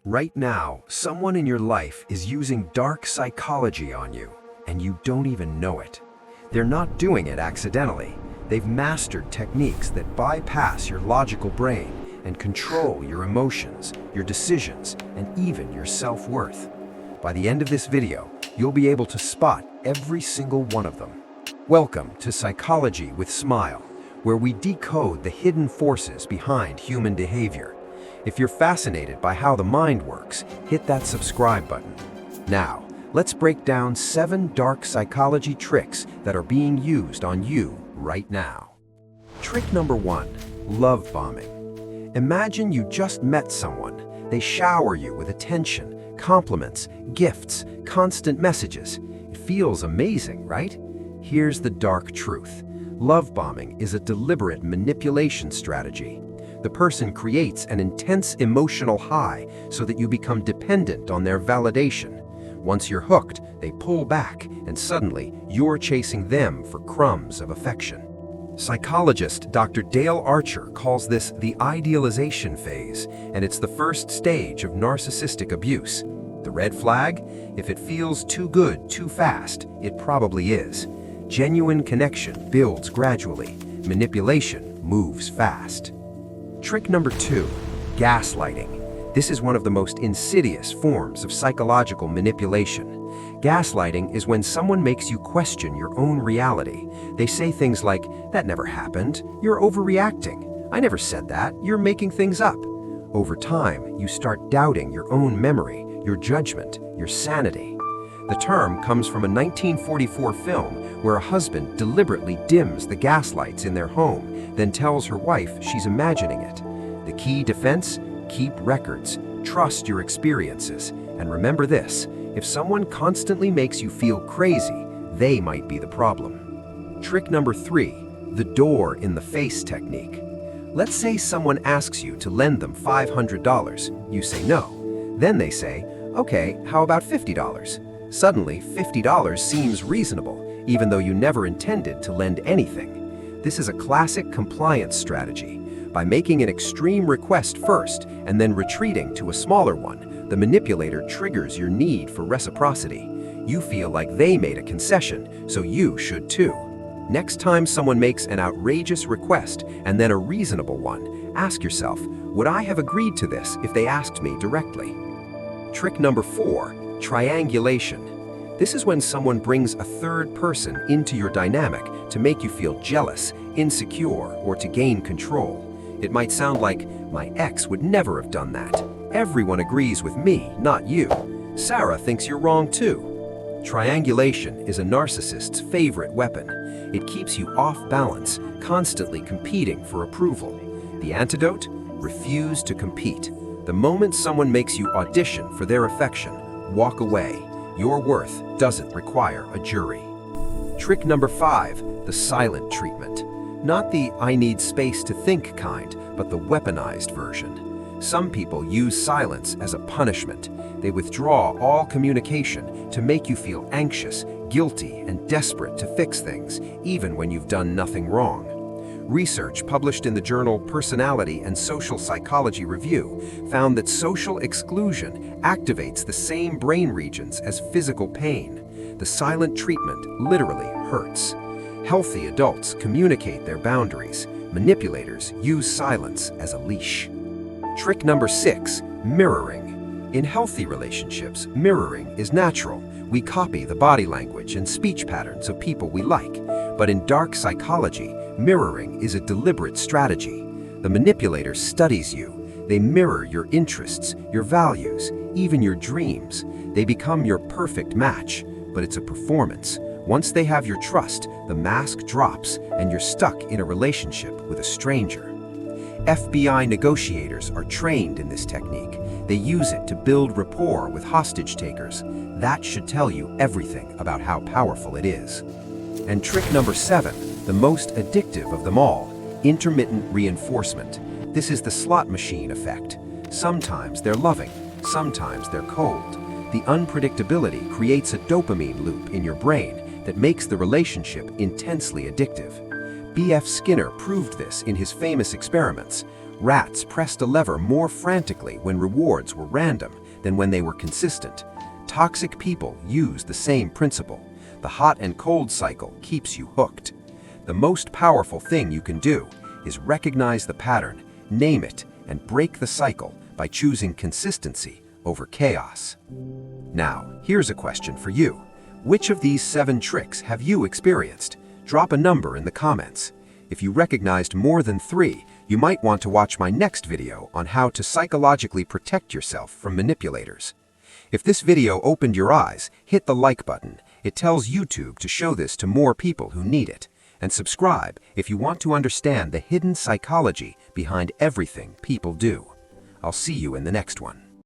Right now, someone in your life is using dark psychology on you, and you don't even know it. They're not doing it accidentally. They've mastered techniques that bypass your logical brain and control your emotions, your decisions, and even your self-worth. By the end of this video, you'll be able to spot every single one of them. Welcome to Psychology with Smile, where we decode the hidden forces behind human behavior. If you're fascinated by how the mind works, hit that subscribe button. Now, let's break down 7 dark psychology tricks that are being used on you right now. Trick number 1, love bombing. Imagine you just met someone. They shower you with attention, compliments, gifts, constant messages. It feels amazing, right? Here's the dark truth. Love bombing is a deliberate manipulation strategy. The person creates an intense emotional high so that you become dependent on their validation. Once you're hooked, they pull back, and suddenly you're chasing them for crumbs of affection. Psychologist Dr. Dale Archer calls this the idealization phase, and it's the first stage of narcissistic abuse. The red flag? If it feels too good too fast, it probably is. Genuine connection builds gradually. Manipulation moves fast. Trick number 2, gaslighting. This is one of the most insidious forms of psychological manipulation. Gaslighting is when someone makes you question your own reality. They say things like, "That never happened, you're overreacting. I never said that, you're making things up." Over time, you start doubting your own memory, your judgment, your sanity. The term comes from a 1944 film where a husband deliberately dims the gaslights in their home, then tells her wife she's imagining it. The key defense? Keep records, trust your experiences, and remember this: if someone constantly makes you feel crazy, they might be the problem. Trick number 3, the door in the face technique. Let's say someone asks you to lend them $500. You say no. Then they say, "Okay, how about $50? Suddenly, $50 seems reasonable, even though you never intended to lend anything. This is a classic compliance strategy. By making an extreme request first and then retreating to a smaller one, the manipulator triggers your need for reciprocity. You feel like they made a concession, so you should too. Next time someone makes an outrageous request and then a reasonable one, ask yourself, would I have agreed to this if they asked me directly? Trick number 4, triangulation. This is when someone brings a third person into your dynamic to make you feel jealous, insecure, or to gain control. It might sound like, "My ex would never have done that. Everyone agrees with me, not you. Sarah thinks you're wrong too." Triangulation is a narcissist's favorite weapon. It keeps you off balance, constantly competing for approval. The antidote? Refuse to compete. The moment someone makes you audition for their affection, walk away. Your worth doesn't require a jury. Trick number 5, the silent treatment. Not the "I need space to think" kind, but the weaponized version. Some people use silence as a punishment. They withdraw all communication to make you feel anxious, guilty, and desperate to fix things, even when you've done nothing wrong. Research published in the journal Personality and Social Psychology Review found that social exclusion activates the same brain regions as physical pain. The silent treatment literally hurts. Healthy adults communicate their boundaries. Manipulators use silence as a leash. Trick number 6, mirroring. In healthy relationships, mirroring is natural. We copy the body language and speech patterns of people we like. But in dark psychology, mirroring is a deliberate strategy. The manipulator studies you. They mirror your interests, your values, even your dreams. They become your perfect match, but it's a performance. Once they have your trust, the mask drops and you're stuck in a relationship with a stranger. FBI negotiators are trained in this technique. They use it to build rapport with hostage takers. That should tell you everything about how powerful it is. And trick number 7, the most addictive of them all, intermittent reinforcement. This is the slot machine effect. Sometimes they're loving, sometimes they're cold. The unpredictability creates a dopamine loop in your brain that makes the relationship intensely addictive. B.F. Skinner proved this in his famous experiments. Rats pressed a lever more frantically when rewards were random than when they were consistent. Toxic people use the same principle. The hot and cold cycle keeps you hooked. The most powerful thing you can do is recognize the pattern, name it, and break the cycle by choosing consistency over chaos. Now, here's a question for you. Which of these 7 tricks have you experienced? Drop a number in the comments. If you recognized more than 3, you might want to watch my next video on how to psychologically protect yourself from manipulators. If this video opened your eyes, hit the like button. It tells YouTube to show this to more people who need it. And subscribe if you want to understand the hidden psychology behind everything people do. I'll see you in the next one.